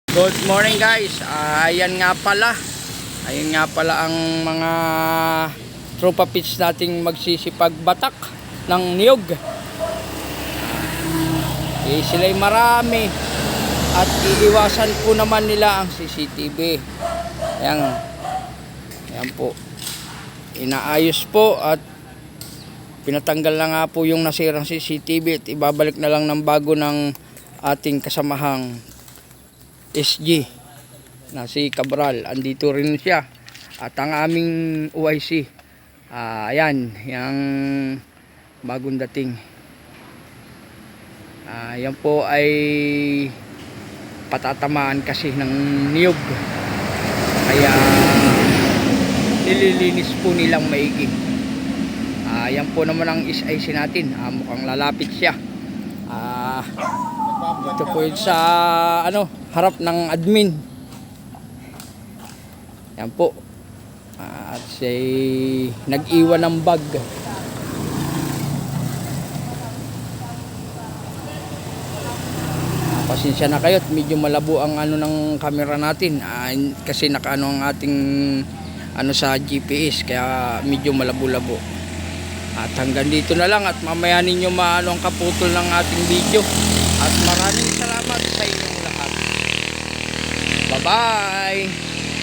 Good morning guys. Ayan nga pala. Ayan nga pala ang mga tropa pitch nating magsisipagbatak ng niyog. Sila'y marami at iiwasan po naman nila ang CCTV. Ayan po. Inaayos po at pinatanggal na nga po yung nasirang CCTV at ibabalik na lang ng bago ng ating kasamahang SG na si Cabral. Andito rin siya at ang aming OIC. Ayan, yung bagong dating. Yan po ay patatamaan kasi ng niyog, kaya nililinis po nilang maigi. Yan po naman ang SIC natin. Mukhang lalapit siya. Ito po yun sa harap ng admin. Yan po. At siya nag-iwan ng bag. Pasensya na kayo at medyo malabo ang ng camera natin. Kasi nakaano ang ating sa GPS, kaya medyo malabo-labo. At hanggang dito na lang at mamaya ninyo maano ang kaputol ng ating video. At maraming salamat sa inyong lahat. Bye-bye!